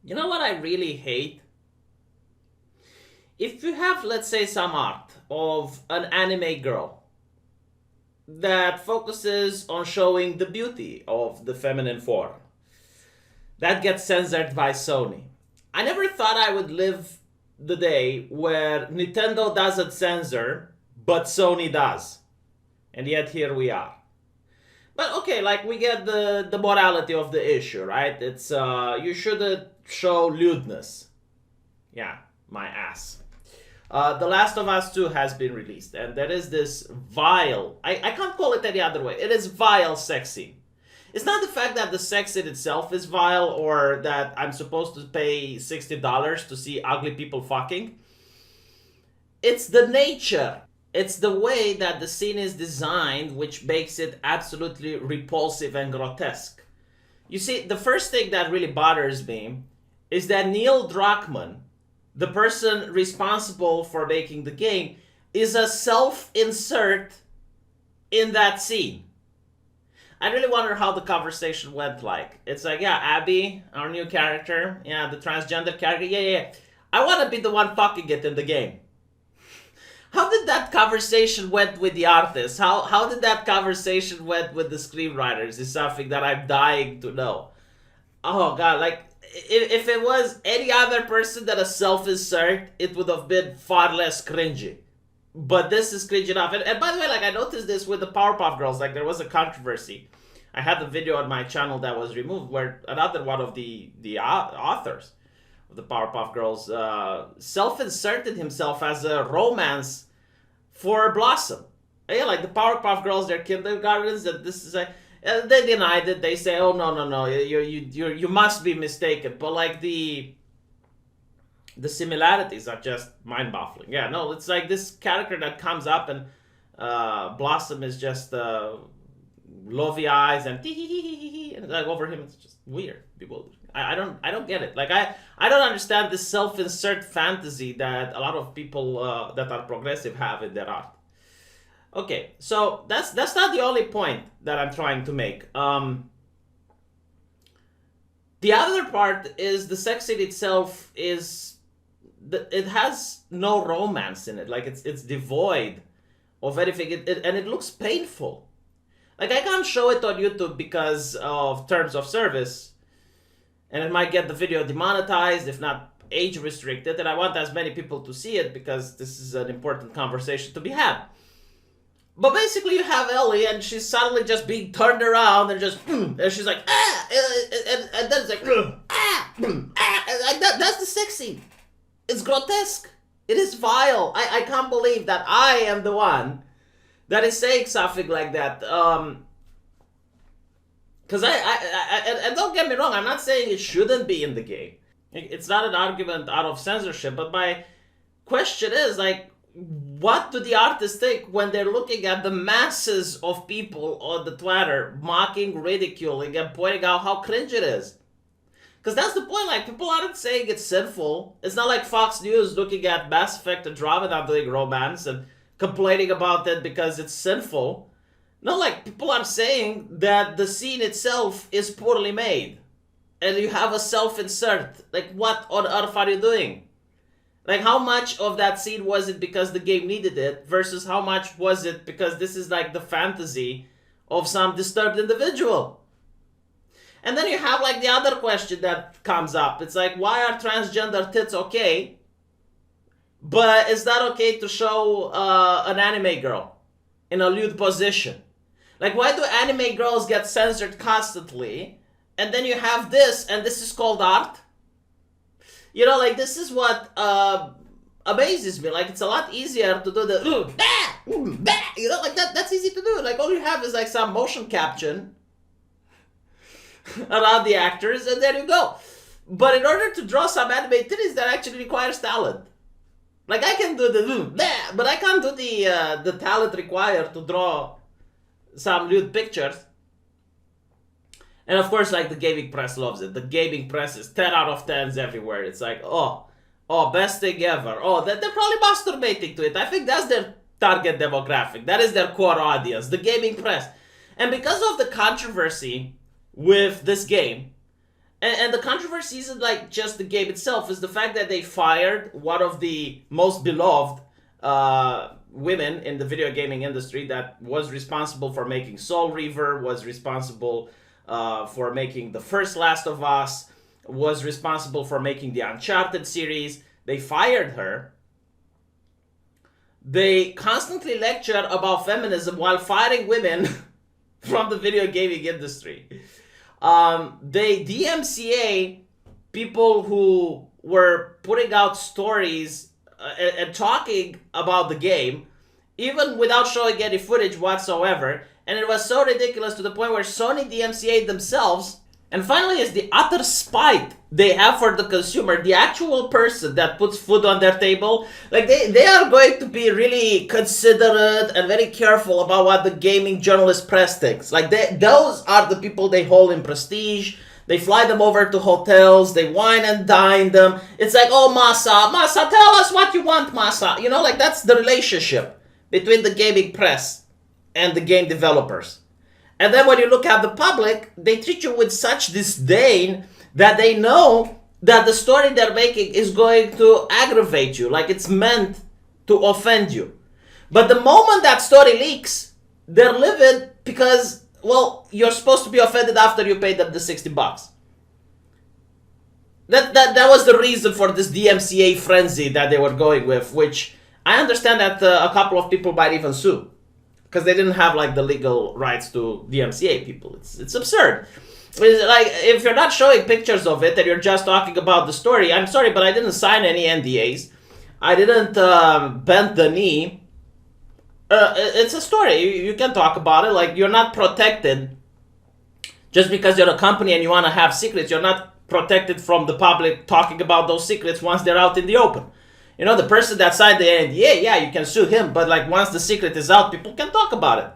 You know what I really hate? If you have, let's say, some art of an anime girl that focuses on showing the beauty of the feminine form, that gets censored by Sony. I never thought I would live the day where Nintendo doesn't censor, but Sony does. And yet here we are. But okay, like we get the morality of the issue, right? It's you shouldn't show lewdness. Yeah, my ass. The Last of Us 2 has been released, and there is this vile, I can't call it any other way, it is vile sex scene. It's not the fact that the sex in itself is vile or that I'm supposed to pay $60 to see ugly people fucking. It's the nature. It's the way that the scene is designed which makes it absolutely repulsive and grotesque. You see, the first thing that really bothers me is that Neil Druckmann, the person responsible for making the game, is a self-insert in that scene. I really wonder how the conversation went like. It's like, yeah, Abby, our new character, yeah, the transgender character, yeah. I want to be the one fucking it in the game. How did that conversation went with the artists? How did that conversation went with the screenwriters is something that I'm dying to know. Oh god, like if it was any other person than a self-insert, it would have been far less cringy. But this is cringy enough. And by the way, like I noticed this with the Powerpuff Girls. Like there was a controversy. I had a video on my channel that was removed where another one of the authors of the Powerpuff Girls self-inserted himself as a romance for Blossom. Yeah, like the Powerpuff Girls, they're kindergartens. That this is a they denied it. They say, "Oh no, you must be mistaken." But like the similarities are just mind-boggling. Yeah, no, it's like this character that comes up and Blossom is just lovey eyes and and like over him it's just weird, bewildering. I don't get it. Like I don't understand this self-insert fantasy that a lot of people that are progressive have in their art. Okay, so that's not the only point that I'm trying to make. The other part is the sex scene itself is it has no romance in it. Like it's devoid of anything, and it looks painful. Like I can't show it on YouTube because of terms of service, and it might get the video demonetized, if not age restricted. And I want as many people to see it because this is an important conversation to be had. But basically, you have Ellie, and she's suddenly just being turned around, and just and she's like and then it's like like that. That's the sex scene. It's grotesque. It is vile. I can't believe that I am the one that is saying something like that. Because and don't get me wrong, I'm not saying it shouldn't be in the game. It's not an argument out of censorship, but my question is like, what do the artists think when they're looking at the masses of people on the Twitter mocking, ridiculing, and pointing out how cringe it is? Because that's the point, like, people aren't saying it's sinful. It's not like Fox News looking at Mass Effect and Andromeda doing romance and complaining about it because it's sinful. No, like, people are saying that the scene itself is poorly made. And you have a self-insert. Like, what on earth are you doing? Like, how much of that scene was it because the game needed it versus how much was it because this is like the fantasy of some disturbed individual? And then you have like the other question that comes up. It's like, why are transgender tits okay, but it's not okay to show an anime girl in a lewd position? Like, why do anime girls get censored constantly, and then you have this, and this is called art? You know, like, this is what amazes me. Like, it's a lot easier to do the you know, like that's easy to do. Like, all you have is like some motion caption around the actors, and there you go. But in order to draw some anime titties, that actually requires talent. Like, I can do the but I can't do the talent required to draw some lewd pictures. And of course, like, the gaming press loves it. The gaming press is 10 out of 10s everywhere. It's like, oh, best thing ever. Oh, they're probably masturbating to it. I think that's their target demographic. That is their core audience, the gaming press. And because of the controversy with this game, And the controversy isn't like just the game itself, is the fact that they fired one of the most beloved women in the video gaming industry that was responsible for making Soul Reaver, was responsible for making the first Last of Us, was responsible for making the Uncharted series. They fired her. They constantly lecture about feminism while firing women from the video gaming industry. They DMCA people who were putting out stories and talking about the game, even without showing any footage whatsoever. And it was so ridiculous to the point where Sony DMCA'd themselves. And finally is the utter spite they have for the consumer, the actual person that puts food on their table. Like they are going to be really considerate and very careful about what the gaming journalist press thinks. Like those are the people they hold in prestige. They fly them over to hotels, they wine and dine them. It's like, oh, Masa, tell us what you want, Masa. You know, like that's the relationship between the gaming press and the game developers. And then when you look at the public, they treat you with such disdain that they know that the story they're making is going to aggravate you, like it's meant to offend you. But the moment that story leaks, they're livid because, well, you're supposed to be offended after you paid them the $60. That was the reason for this DMCA frenzy that they were going with, which I understand that a couple of people might even sue. Because they didn't have like the legal rights to DMCA people. It's absurd. It's like, if you're not showing pictures of it and you're just talking about the story, I'm sorry, but I didn't sign any NDAs. I didn't bend the knee. It's a story. You can talk about it. Like, you're not protected just because you're a company and you want to have secrets. You're not protected from the public talking about those secrets once they're out in the open. You know, the person that signed the NDA, yeah, you can sue him, but like once the secret is out, people can talk about it.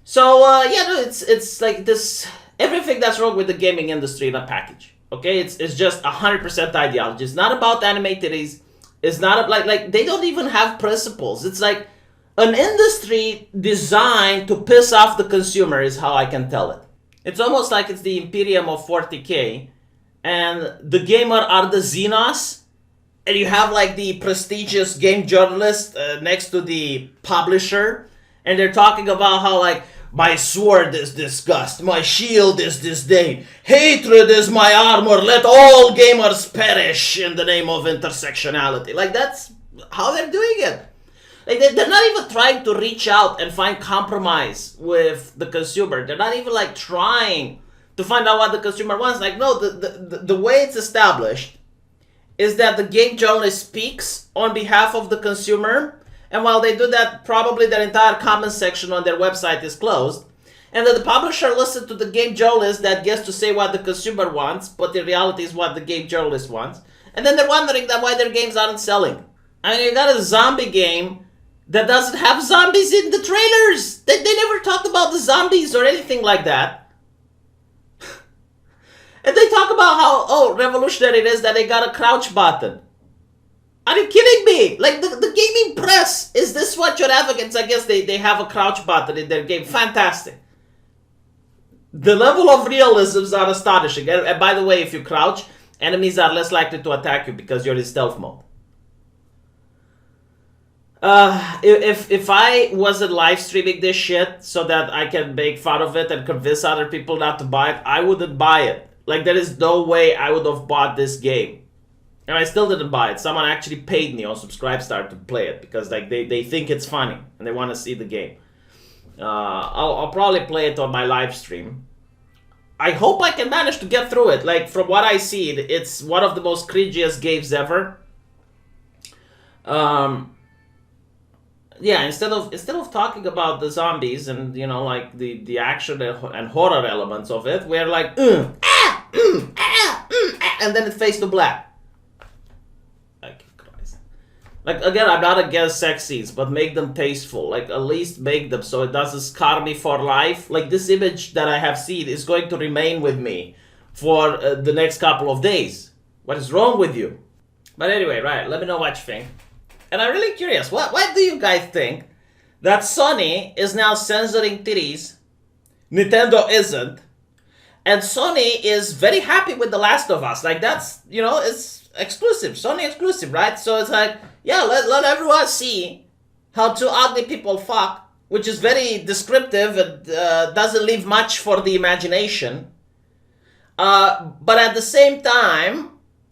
So, it's like this, everything that's wrong with the gaming industry in a package, okay? It's just 100% ideology. It's not about animatedness. It's not, like they don't even have principles. It's like an industry designed to piss off the consumer is how I can tell it. It's almost like it's the Imperium of 40K, and the gamer are the Xenos, and you have like the prestigious game journalist next to the publisher, and they're talking about how like, my sword is disgust, my shield is disdain, hatred is my armor, let all gamers perish in the name of intersectionality. Like that's how they're doing it. Like they're not even trying to reach out and find compromise with the consumer. They're not even like trying to find out what the consumer wants. Like no, the way it's established is that the game journalist speaks on behalf of the consumer, and while they do that, probably their entire comment section on their website is closed, and then the publisher listens to the game journalist that gets to say what the consumer wants, but in reality is what the game journalist wants, and then they're wondering that why their games aren't selling. I mean, you got a zombie game that doesn't have zombies in the trailers! They never talked about the zombies or anything like that. And they talk about how, revolutionary it is that they got a crouch button. Are you kidding me? Like, the gaming press, is this what you're advocates? I guess they have a crouch button in their game. Fantastic. The level of realisms are astonishing. And by the way, if you crouch, enemies are less likely to attack you because you're in stealth mode. If I wasn't live streaming this shit so that I can make fun of it and convince other people not to buy it, I wouldn't buy it. Like, there is no way I would have bought this game. And I still didn't buy it. Someone actually paid me on Subscribestar to play it because like they think it's funny and they want to see the game. I'll probably play it on my live stream. I hope I can manage to get through it. Like, from what I see, it's one of the most cringiest games ever. Yeah, instead of talking about the zombies and, you know, like the action and horror elements of it, we're like, and then it fades to black. Like, again, I'm not against sex scenes, but make them tasteful. Like, at least make them so it doesn't scar me for life. Like, this image that I have seen is going to remain with me for the next couple of days. What is wrong with you? But anyway, right, let me know what you think. And I'm really curious, why do you guys think that Sony is now censoring titties, Nintendo isn't, And Sony is very happy with The Last of Us. Like, that's, it's exclusive. Sony exclusive, right? So it's like, yeah, let everyone see how two ugly people fuck, which is very descriptive and doesn't leave much for the imagination. But at the same time,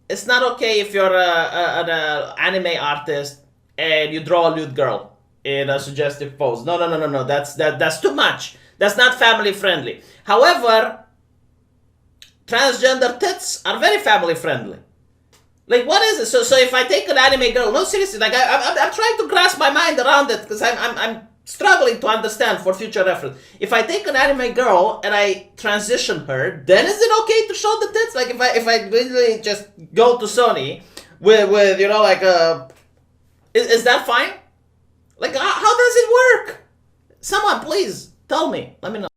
it's not okay if you're an anime artist and you draw a nude girl in a suggestive pose. No. That's too much. That's not family friendly. However, transgender tits are very family friendly. Like, what is it? So if I take an anime girl, no, seriously, like I'm trying to grasp my mind around it because I'm struggling to understand for future reference. If I take an anime girl and I transition her, then is it okay to show the tits? Like, if I really just go to Sony with is that fine? Like, how does it work? Someone please tell me. Let me know.